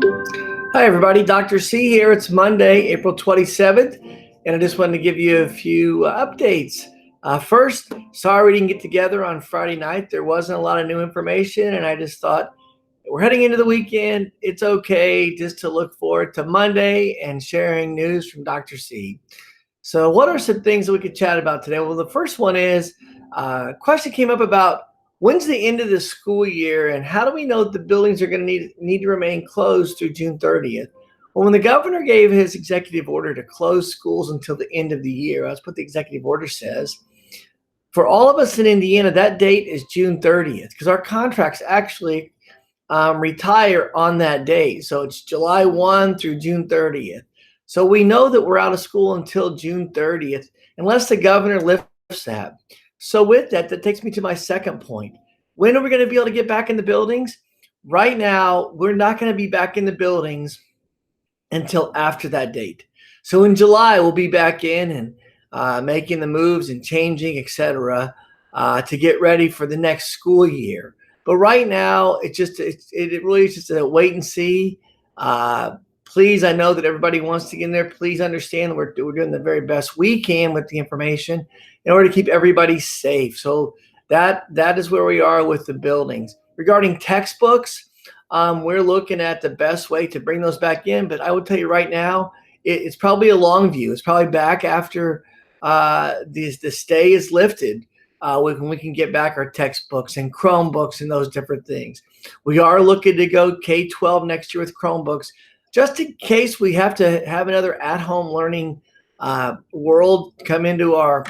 Hi, everybody. Dr. C here. It's Monday, April 27th, and I just wanted to give you a few updates. First, sorry we didn't get together on Friday night. There wasn't a lot of new information, and I just thought we're heading into the weekend. It's okay just to look forward to Monday and sharing news from Dr. C. So, what are some things that we could chat about today? Well, the first one is a question came up about when's the end of the school year and how do we know that the buildings are going to need to remain closed through June 30th? Well, when the governor gave his executive order to close schools until the end of the year, that's what the executive order says. For all of us in Indiana, that date is June 30th because our contracts actually retire on that date. So it's July 1 through June 30th. So we know that we're out of school until June 30th, unless the governor lifts that. So with that, that takes me to my second point. When are we going to be able to get back in the buildings? Right now, we're not going to be back in the buildings until after that date. So in July, we'll be back in and making the moves and changing, etc., to get ready for the next school year. But right now, it really is just a wait and see. Please, I know that everybody wants to get in there. Please understand that we're doing the very best we can with the information in order to keep everybody safe. So that is where we are with the buildings. Regarding textbooks, we're looking at the best way to bring those back in. But I would tell you right now, it's probably a long view. It's probably back after the stay is lifted. When we can get back our textbooks and Chromebooks and those different things. We are looking to go K-12 next year with Chromebooks, just in case we have to have another at-home learning world come into our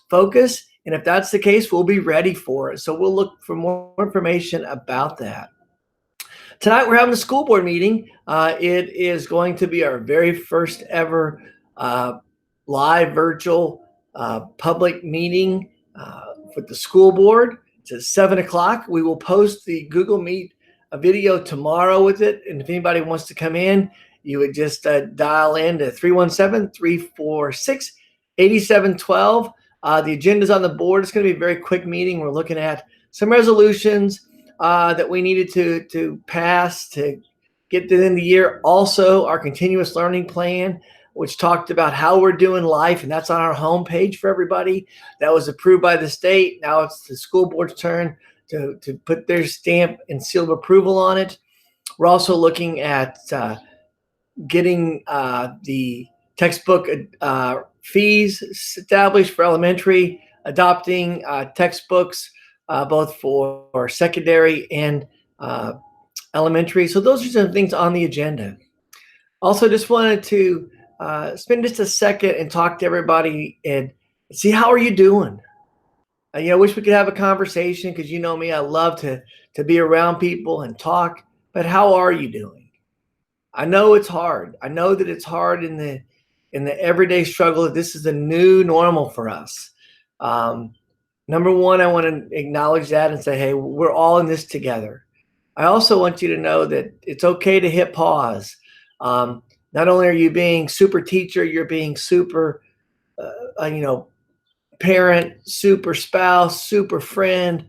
focus. And if that's the case, we'll be ready for it. So we'll look for more information about that. Tonight, we're having a school board meeting. It is going to be our very first ever live virtual public meeting with the school board. It's at 7 o'clock. We will post the Google Meet video tomorrow with it. And if anybody wants to come in, you would just dial in to 317-346-8712. The agenda's on the board. It's going to be a very quick meeting. We're looking at some resolutions that we needed to pass to get to the end of the year. Also, our continuous learning plan, which talked about how we're doing life, and that's on our homepage for everybody. That was approved by the state. Now it's the school board's turn to put their stamp and seal of approval on it. We're also looking at getting the textbook fees established for elementary, adopting textbooks both for secondary and elementary. So those are some things on the agenda. Also, just wanted to spend just a second and talk to everybody and see how are you doing. I wish we could have a conversation because you know me, I love to be around people and talk. But how are you doing? I know it's hard. I know that it's hard in the everyday struggle. This is a new normal for us. Number one, I want to acknowledge that and say, hey, we're all in this together. I also want you to know that it's okay to hit pause. Not only are you being super teacher, you're being super, parent, super spouse, super friend.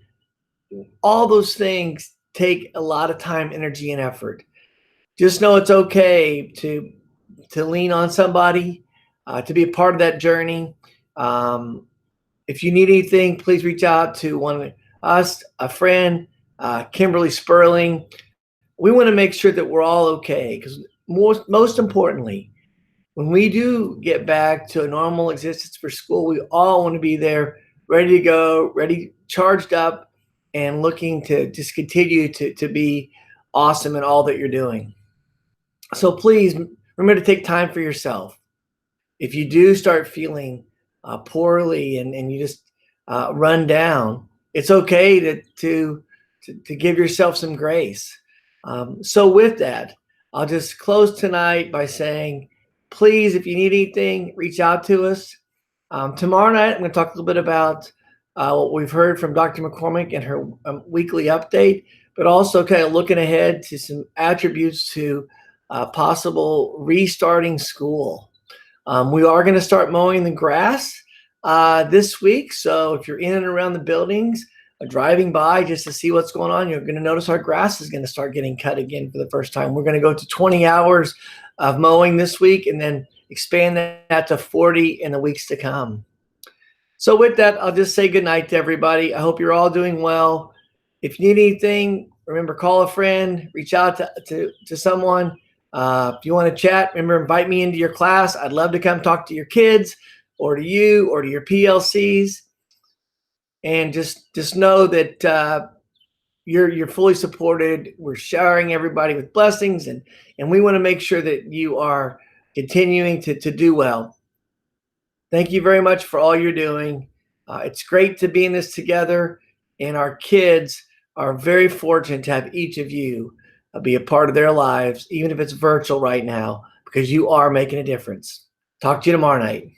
All those things take a lot of time, energy, and effort. Just know it's okay to lean on somebody, to be a part of that journey. If you need anything, please reach out to one of us, a friend, Kimberly Sperling. We want to make sure that we're all okay because most importantly, when we do get back to a normal existence for school, we all want to be there, ready to go, ready, charged up, and looking to just continue to be awesome in all that you're doing. So please remember to take time for yourself. If you do start feeling poorly and you just run down, it's okay to give yourself some grace. So with that, I'll just close tonight by saying, please, if you need anything, reach out to us. Tomorrow night, I'm going to talk a little bit about what we've heard from Dr. McCormick and her weekly update, but also kind of looking ahead to some attributes to possible restarting school. We are going to start mowing the grass this week. So if you're in and around the buildings, driving by just to see what's going on, you're going to notice our grass is going to start getting cut again for the first time. We're going to go to 20 hours of mowing this week and then expand that to 40 in the weeks to come. So with that, I'll just say good night to everybody. I hope you're all doing well. If you need anything, remember, call a friend, reach out to someone. If you want to chat, remember, invite me into your class. I'd love to come talk to your kids or to you or to your PLCs. And just know that you're fully supported. We're showering everybody with blessings, and we want to make sure that you are continuing to do well. Thank you very much for all you're doing. It's great to be in this together, and our kids are very fortunate to have each of you be a part of their lives, even if it's virtual right now, because you are making a difference. Talk to you tomorrow night.